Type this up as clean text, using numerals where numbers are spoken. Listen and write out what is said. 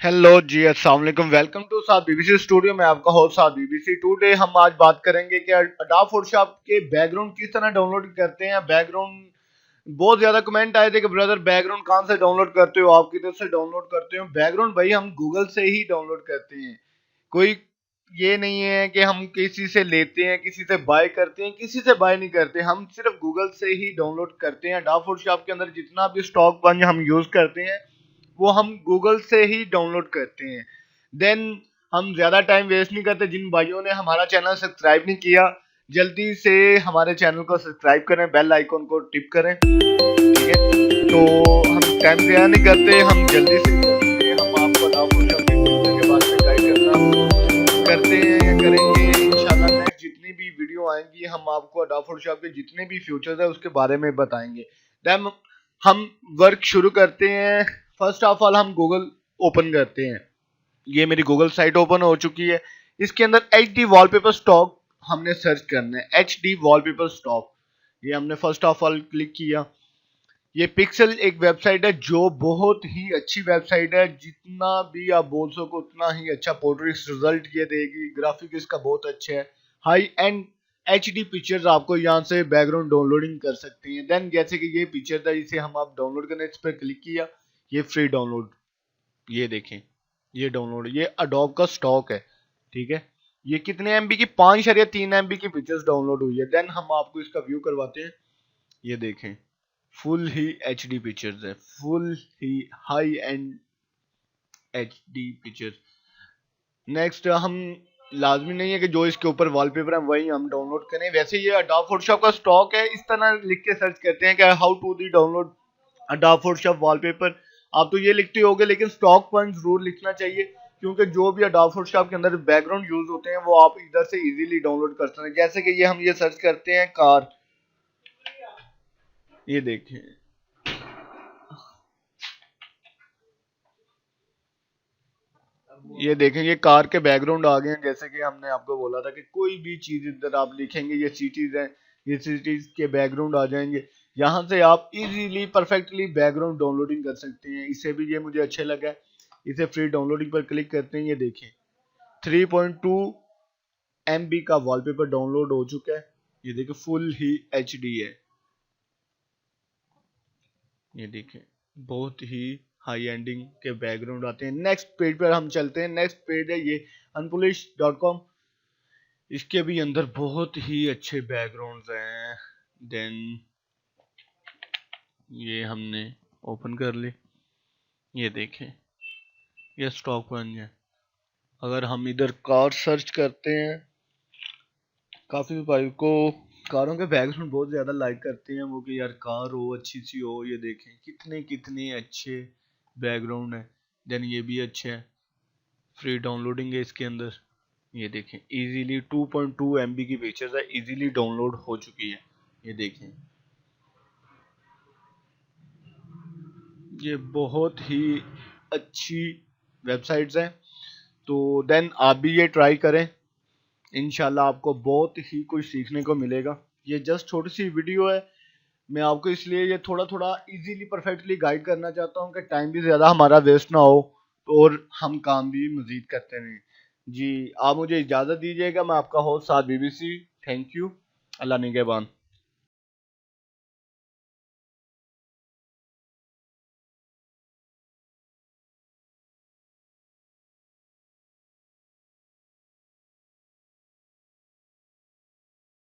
Hello ji, अस्सलाम वालेकुम। Welcome to Saad BBC studio में आपका होस्ट साद बीबीसी। टुडे हम आज बात करेंगे कि अडोब फोटोशॉप के बैकग्राउंड किस तरह डाउनलोड करते हैं। बैकग्राउंड बहुत ज्यादा कमेंट आए थे कि ब्रदर बैकग्राउंड कहाँ से डाउनलोड करते हो, आप किधर से डाउनलोड करते हो। बैकग्राउंड भाई हम गूगल से ही डाउनलोड करते हैं। कोई ये नहीं है कि हम किसी से लेते हैं, किसी से बाय करते हैं, किसी से बाय नहीं करते, हम सिर्फ गूगल से ही डाउनलोड करते हैं। अडोब फोटोशॉप के अंदर जितना भी स्टॉक पंच हम यूज करते हैं वो हम गूगल से ही डाउनलोड करते हैं। देन हम ज्यादा टाइम वेस्ट नहीं करते। जिन भाइयों ने हमारा चैनल सब्सक्राइब नहीं किया, जल्दी से हमारे चैनल को सब्सक्राइब करें, बेल आइकन को टिप करें, ठीक है। तो हम टाइम ज़ाया नहीं करते, हम जल्दी से करते हैं। हम आपको अडोब फोटोशॉप के बारे में गाइड करना करते हैं या करेंगे इंशाल्लाह। नेक्स्ट जितनी भी वीडियो आएंगी हम आपको अडोब फोटोशॉप के जितने भी फीचर्स है उसके बारे में बताएंगे। देन हम वर्क शुरू करते हैं। फर्स्ट ऑफ ऑल हम गूगल ओपन करते हैं। ये मेरी गूगल साइट ओपन हो चुकी है। इसके अंदर HD वॉलपेपर स्टॉक हमने सर्च करना है। HD वॉलपेपर स्टॉक, ये हमने फर्स्ट ऑफ ऑल क्लिक किया। ये पिक्सल एक वेबसाइट है जो बहुत ही अच्छी वेबसाइट है। जितना भी आप बोल सको उतना ही अच्छा पोर्ट्रेट रिजल्ट ये देगी। ग्राफिक इसका बहुत अच्छा है। हाई एंड HD पिक्चर्स आपको यहाँ से बैकग्राउंड डाउनलोडिंग कर सकते हैं। देन जैसे कि ये पिक्चर है, इसे हम आप डाउनलोड करने, इस पर क्लिक किया, ये फ्री डाउनलोड, ये देखें, ये डाउनलोड, ये अडोब का स्टॉक है, ठीक है। ये कितने MB की, 5.3 MB की पिक्चर्स डाउनलोड हुई है। देन हम आपको इसका व्यू करवाते हैं। ये देखें, फुल ही HD पिक्चर्स है, full he high and HD pictures. Next हम लाजमी नहीं है कि जो इसके ऊपर वॉलपेपर है वही हम डाउनलोड करें। वैसे ये अडोब फोटोशॉप का स्टॉक है। इस तरह लिख के सर्च करते हैं कि how to the download Adobe Photoshop wallpaper. आप तो ये लिखते होगे, लेकिन स्टॉक पॉइंट जरूर लिखना चाहिए, क्योंकि जो भी अडोब फोटोशॉप के अंदर बैकग्राउंड यूज होते हैं वो आप इधर से इजीली डाउनलोड कर सकते हैं। जैसे कि ये हम ये सर्च करते हैं कार, ये देखें, ये देखें, ये कार के बैकग्राउंड आ गए हैं। जैसे कि हमने आपको बोला था कि कोई भी चीज इधर आप लिखेंगे, ये सिटीज हैं, ये सिटीज के बैकग्राउंड आ जाएंगे। यहाँ से आप इजीली परफेक्टली बैकग्राउंड डाउनलोडिंग कर सकते हैं। इसे भी ये मुझे अच्छे लगा। इसे फ्री डाउनलोडिंग पर क्लिक करते हैं। ये देखें, 3.2 MB का वॉलपेपर डाउनलोड हो चुका है। ये देखें, फुल ही HD है। ये देखें, बहुत ही हाई एंडिंग के बैकग्राउंड आते हैं। नेक्स्ट पेज पर हम चलते हैं। नेक्स्ट पेज है ये unpolish.com। इसके भी अंदर बहुत ही अच्छे बैकग्राउंड्स हैं। देन ये हमने ओपन कर ली। ये देखें, ये स्टॉक पंच है। अगर हम इधर कार सर्च करते हैं, काफी भाई को कारों के बैकग्राउंड बहुत ज्यादा लाइक करते हैं वो, कि यार कार हो, अच्छी सी हो। ये देखें कितने कितने अच्छे बैकग्राउंड है। देन ये भी अच्छे है, फ्री डाउनलोडिंग है इसके अंदर। ये देखें, इजीली 2.2 MB की पिक्चर्स है, इजीली डाउनलोड हो चुकी है। ये देखें, ये बहुत ही अच्छी वेबसाइट्स हैं। तो देन आप भी ये ट्राई करें, इंशाल्लाह आपको बहुत ही कुछ सीखने को मिलेगा। ये जस्ट छोटी सी वीडियो है, मैं आपको इसलिए ये थोड़ा थोड़ा इजीली परफेक्टली गाइड करना चाहता हूँ कि टाइम भी ज़्यादा हमारा वेस्ट ना हो और हम काम भी मज़ीद करते रहें। जी, आप मुझे इजाज़त दीजिएगा। मैं आपका host Saad BBC। Thank you. Allah निगहबान।